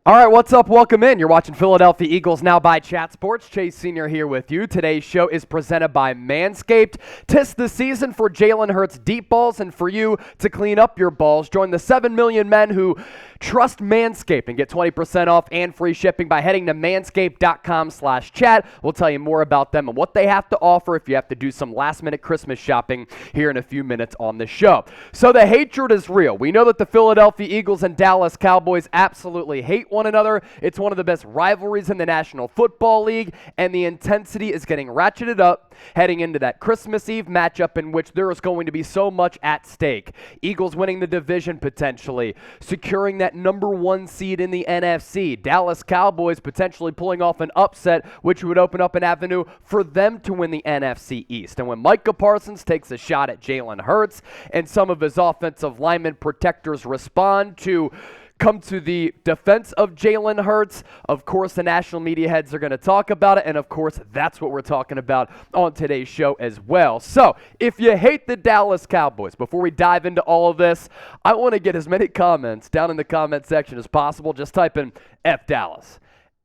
All right, what's up? Welcome in. You're watching Philadelphia Eagles Now by Chat Sports. Chase Sr. here with you. Today's show is presented by Manscaped. 'Tis the season for Jalen Hurts deep balls and for you to clean up your balls. Join the 7 million men who trust Manscaped and get 20% off and free shipping by heading to manscaped.com/chat. We'll tell you more about them and what they have to offer if you have to do some last-minute Christmas shopping here in a few minutes on the show. So the hatred is real. We know that the Philadelphia Eagles and Dallas Cowboys absolutely hate one another. It's one of the best rivalries in the National Football League, and the intensity is getting ratcheted up heading into that Christmas Eve matchup in which there is going to be so much at stake. Eagles winning the division potentially, securing that number 1 seed in the NFC. Dallas Cowboys potentially pulling off an upset, which would open up an avenue for them to win the NFC East. And when Micah Parsons takes a shot at Jalen Hurts and some of his offensive lineman protectors respond to come to the defense of Jalen Hurts, of course, the national media heads are going to talk about it, and of course, that's what we're talking about on today's show as well. So, if you hate the Dallas Cowboys, before we dive into all of this, I want to get as many comments down in the comment section as possible. Just type in F Dallas.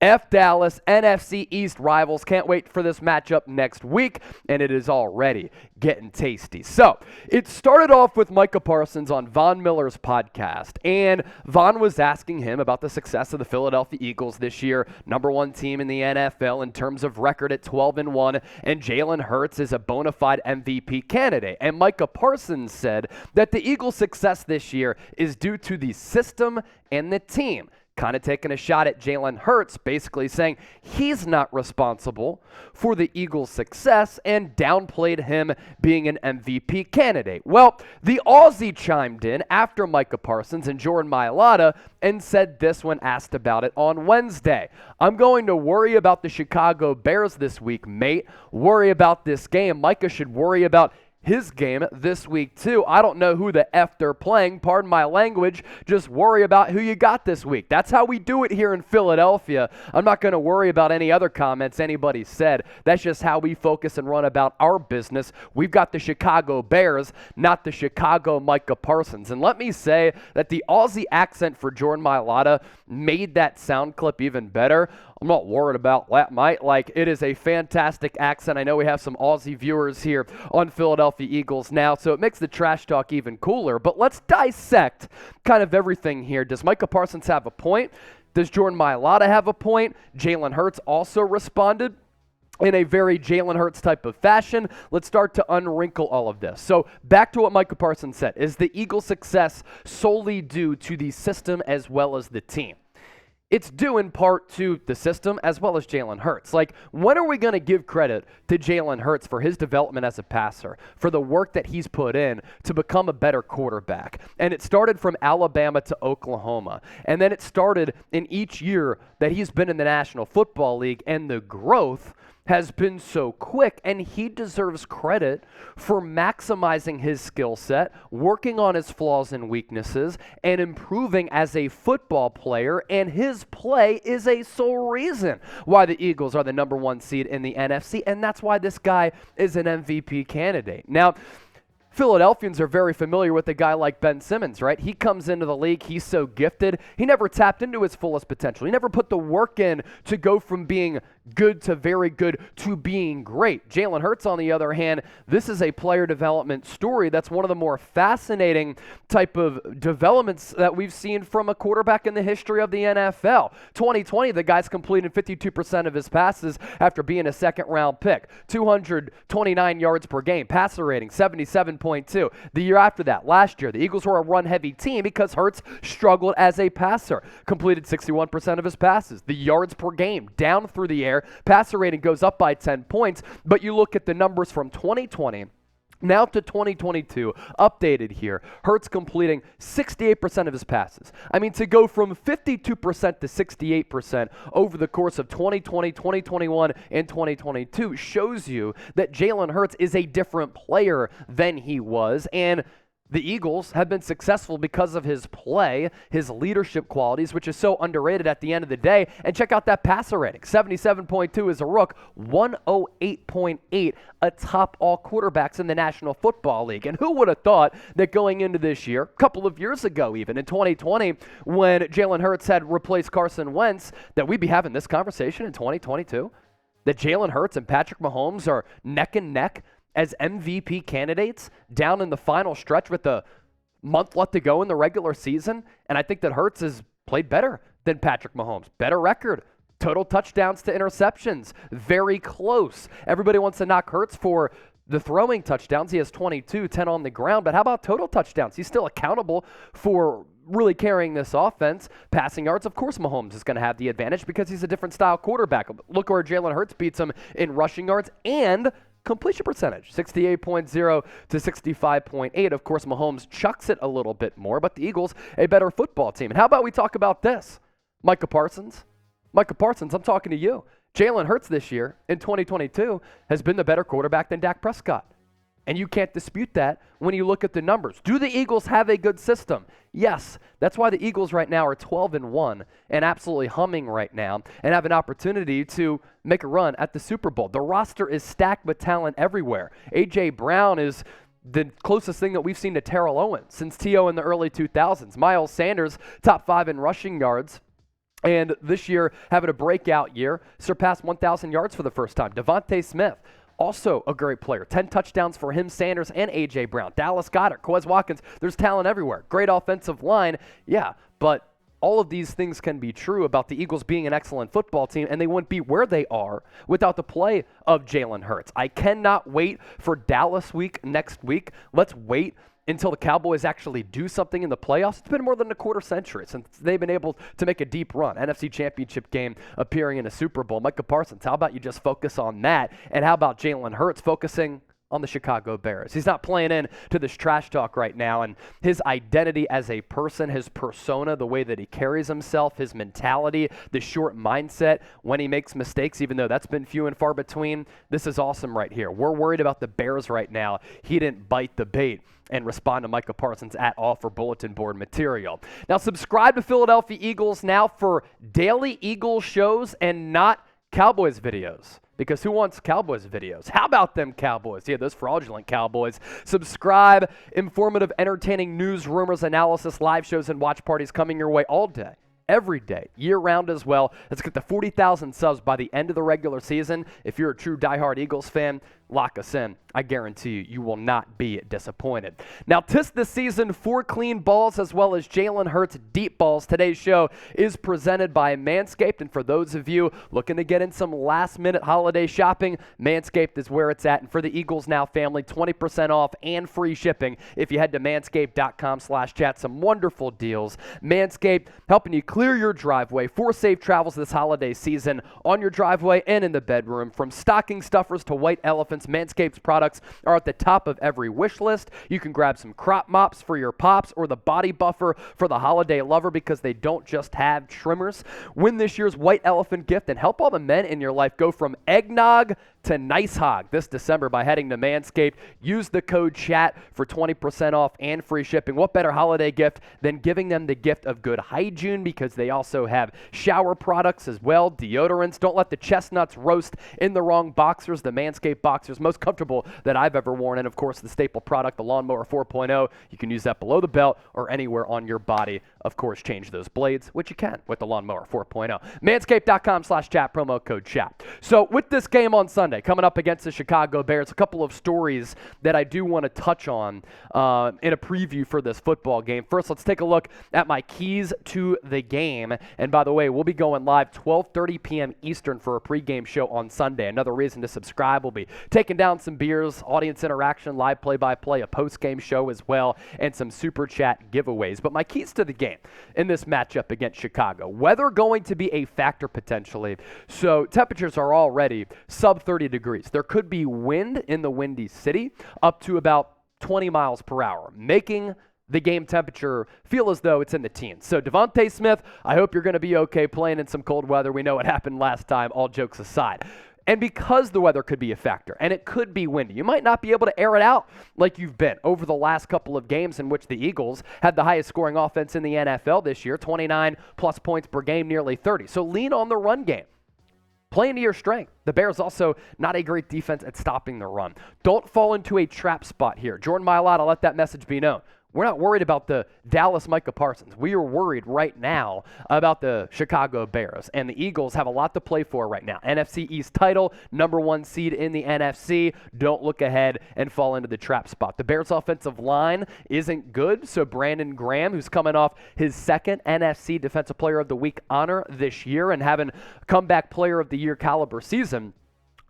F Dallas, NFC East rivals. Can't wait for this matchup next week, and it is already getting tasty. So, it started off with Micah Parsons on Von Miller's podcast, and Von was asking him about the success of the Philadelphia Eagles this year, number 1 team in the NFL in terms of record at 12-1, and Jalen Hurts is a bona fide MVP candidate. And Micah Parsons said that the Eagles' success this year is due to the system and the team. Kind of taking a shot at Jalen Hurts, basically saying he's not responsible for the Eagles' success and downplayed him being an MVP candidate. Well, the Aussie chimed in after Micah Parsons and Jordan Mailata and said this when asked about it on Wednesday. "I'm going to worry about the Chicago Bears this week, mate. Worry about this game. Micah should worry about his game this week too. I don't know who the F they're playing. Pardon my language. Just worry about who you got this week." That's how we do it here in Philadelphia. I'm not going to worry about any other comments anybody said. That's just how we focus and run about our business. We've got the Chicago Bears, not the Chicago Micah Parsons. And let me say that the Aussie accent for Jordan Mailata made that sound clip even better. I'm not worried about that, mate. Like, it is a fantastic accent. I know we have some Aussie viewers here on Philadelphia Eagles Now, so it makes the trash talk even cooler. But let's dissect kind of everything here. Does Micah Parsons have a point? Does Jordan Mailata have a point? Jalen Hurts also responded in a very Jalen Hurts type of fashion. Let's start to unwrinkle all of this. So back to what Micah Parsons said. Is the Eagles' success solely due to the system as well as the team? It's due in part to the system as well as Jalen Hurts. Like, when are we going to give credit to Jalen Hurts for his development as a passer, for the work that he's put in to become a better quarterback? And it started from Alabama to Oklahoma. And then it started in each year that he's been in the National Football League, and the growth has been so quick, and he deserves credit for maximizing his skill set, working on his flaws and weaknesses, and improving as a football player, and his play is a sole reason why the Eagles are the number 1 seed in the NFC, and that's why this guy is an MVP candidate. Now, Philadelphians are very familiar with a guy like Ben Simmons, right? He comes into the league, he's so gifted. He never tapped into his fullest potential. He never put the work in to go from being good to very good to being great. Jalen Hurts, on the other hand, this is a player development story that's one of the more fascinating type of developments that we've seen from a quarterback in the history of the NFL. 2020, the guy's completed 52% of his passes after being a second-round pick. 229 yards per game. Passer rating, 77.2. The year after that, last year, the Eagles were a run-heavy team because Hurts struggled as a passer. Completed 61% of his passes. The yards per game, down through the air. Passer rating goes up by 10 points, but you look at the numbers from 2020 now to 2022, updated here, Hurts completing 68% of his passes. I mean, to go from 52% to 68% over the course of 2020, 2021, and 2022 shows you that Jalen Hurts is a different player than he was, and The Eagles have been successful because of his play, his leadership qualities, which is so underrated at the end of the day. And check out that passer rating. 77.2 is a rook, 108.8 atop all quarterbacks in the National Football League. And who would have thought that going into this year, a couple of years ago even, in 2020, when Jalen Hurts had replaced Carson Wentz, that we'd be having this conversation in 2022? That Jalen Hurts and Patrick Mahomes are neck and neck as MVP candidates down in the final stretch with a month left to go in the regular season. And I think that Hurts has played better than Patrick Mahomes. Better record. Total touchdowns to interceptions. Very close. Everybody wants to knock Hurts for the throwing touchdowns. He has 22, 10 on the ground. But how about total touchdowns? He's still accountable for really carrying this offense. Passing yards, of course, Mahomes is going to have the advantage because he's a different style quarterback. Look where Jalen Hurts beats him in rushing yards and completion percentage, 68.0 to 65.8. Of course, Mahomes chucks it a little bit more, but the Eagles, a better football team. And how about we talk about this? Micah Parsons. Micah Parsons, I'm talking to you. Jalen Hurts this year in 2022 has been the better quarterback than Dak Prescott. And you can't dispute that when you look at the numbers. Do the Eagles have a good system? Yes. That's why the Eagles right now are 12-1 and absolutely humming right now and have an opportunity to make a run at the Super Bowl. The roster is stacked with talent everywhere. A.J. Brown is the closest thing that we've seen to Terrell Owens since T.O. in the early 2000s. Miles Sanders, top 5 in rushing yards. And this year, having a breakout year, surpassed 1,000 yards for the first time. Devontae Smith, also a great player. 10 touchdowns for him, Sanders, and A.J. Brown. Dallas Goedert, Quez Watkins. There's talent everywhere. Great offensive line. Yeah, but all of these things can be true about the Eagles being an excellent football team, and they wouldn't be where they are without the play of Jalen Hurts. I cannot wait for Dallas week next week. Let's wait until the Cowboys actually do something in the playoffs. It's been more than a quarter century since they've been able to make a deep run. NFC Championship game appearing in a Super Bowl. Micah Parsons, how about you just focus on that? And how about Jalen Hurts focusing on the Chicago Bears? He's not playing in to this trash talk right now, and his identity as a person, his persona, the way that he carries himself, his mentality, the short mindset when he makes mistakes, even though that's been few and far between, this is awesome right here. We're worried about the Bears right now. He didn't bite the bait and respond to Micah Parsons at all for bulletin board material. Now subscribe to Philadelphia Eagles now for daily Eagles shows and not Cowboys videos. Because who wants Cowboys videos? How about them Cowboys? Yeah, those fraudulent Cowboys. Subscribe. Informative, entertaining news, rumors, analysis, live shows, and watch parties coming your way all day, every day, year-round as well. Let's get to 40,000 subs by the end of the regular season. If you're a true diehard Eagles fan, lock us in. I guarantee you, you will not be disappointed. Now, TISS this season, 4 clean balls as well as Jalen Hurts deep balls. Today's show is presented by Manscaped. And for those of you looking to get in some last-minute holiday shopping, Manscaped is where it's at. And for the Eagles Now family, 20% off and free shipping if you head to manscaped.com/chat. Some wonderful deals. Manscaped helping you clear your driveway for safe travels this holiday season on your driveway and in the bedroom. From stocking stuffers to white elephants, Manscaped's products are at the top of every wish list. You can grab some crop mops for your pops or the body buffer for the holiday lover because they don't just have trimmers. Win this year's white elephant gift and help all the men in your life go from eggnog to nice hog this December by heading to Manscaped. Use the code CHAT for 20% off and free shipping. What better holiday gift than giving them the gift of good hygiene, because they also have shower products as well, deodorants. Don't let the chestnuts roast in the wrong boxers. The Manscaped boxers, most comfortable that I've ever worn. And of course, the staple product, the Lawnmower 4.0. You can use that below the belt or anywhere on your body. Of course, change those blades, which you can with the Lawnmower 4.0. Manscaped.com/chat, promo code CHAT. So with this game on Sunday, coming up against the Chicago Bears, a couple of stories that I do want to touch on in a preview for this football game. First, let's take a look at my keys to the game. And by the way, we'll be going live 12:30 p.m. Eastern for a pregame show on Sunday. Another reason to subscribe. We'll be taking down some beers, audience interaction, live play-by-play, a postgame show as well, and some super chat giveaways. But my keys to the game in this matchup against Chicago. Weather going to be a factor potentially. So temperatures are already sub 30 degrees. There could be wind in the Windy City up to about 20 miles per hour, making the game temperature feel as though it's in the teens. So Devontae Smith, I hope you're going to be okay playing in some cold weather. We know what happened last time, all jokes aside. And because the weather could be a factor and it could be windy, you might not be able to air it out like you've been over the last couple of games in which the Eagles had the highest scoring offense in the NFL this year, 29 plus points per game, nearly 30. So lean on the run game. Play into your strength. The Bears also not a great defense at stopping the run. Don't fall into a trap spot here. Jordan Mailata, let that message be known. We're not worried about the Dallas Micah Parsons. We are worried right now about the Chicago Bears. And the Eagles have a lot to play for right now. NFC East title, #1 seed in the NFC. Don't look ahead and fall into the trap spot. The Bears' offensive line isn't good, so Brandon Graham, who's coming off his second NFC Defensive Player of the Week honor this year and having comeback Player of the Year caliber season,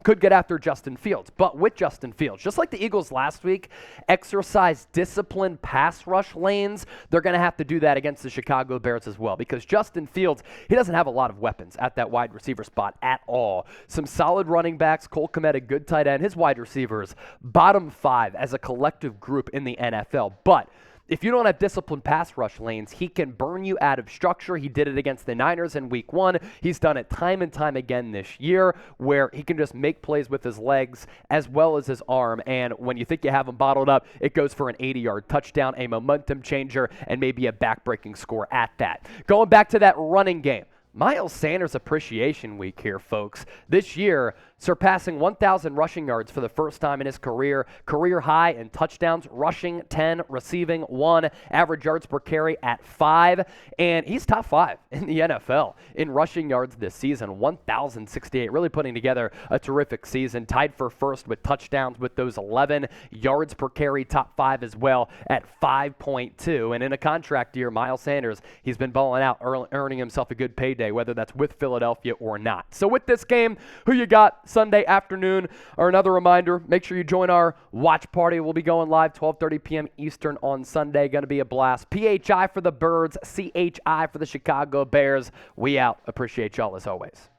could get after Justin Fields. But with Justin Fields, just like the Eagles last week, exercise disciplined pass rush lanes, they're going to have to do that against the Chicago Bears as well, because Justin Fields, he doesn't have a lot of weapons at that wide receiver spot at all. Some solid running backs, Cole Kmet, a good tight end, his wide receivers, bottom 5 as a collective group in the NFL. But if you don't have disciplined pass rush lanes, he can burn you out of structure. He did it against the Niners in week 1. He's done it time and time again this year, where he can just make plays with his legs as well as his arm. And when you think you have him bottled up, it goes for an 80-yard touchdown, a momentum changer, and maybe a back-breaking score at that. Going back to that running game, Miles Sanders Appreciation Week here, folks. This year, surpassing 1,000 rushing yards for the first time in his career. Career high in touchdowns, rushing 10, receiving 1, average yards per carry at 5. And he's top 5 in the NFL in rushing yards this season, 1,068. Really putting together a terrific season. Tied for first with touchdowns with those 11. Yards per carry, top 5 as well at 5.2. And in a contract year, Miles Sanders, he's been balling out, earning himself a good payday, whether that's with Philadelphia or not. So with this game, who you got Sunday afternoon? Or another reminder, make sure you join our watch party. We'll be going live 12:30 p.m. Eastern on Sunday. Going to be a blast. PHI for the Birds, CHI for the Chicago Bears. We out. Appreciate y'all as always.